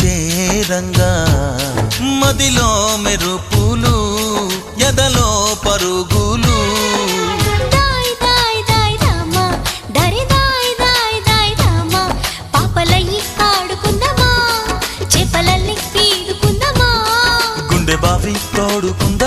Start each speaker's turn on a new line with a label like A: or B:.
A: చేరంగా మదిలో మెరుపులు ఎదలో పరుగులు
B: దాయ్ దాయ్ దాయ్ రామా దరి దాయ్ దాయ్ దాయ్ రామా పాపలయ్యి ఆడుకుందామా చేపలల్లి పీడుకుందామా
A: గుండె బావి తోడుకుందామా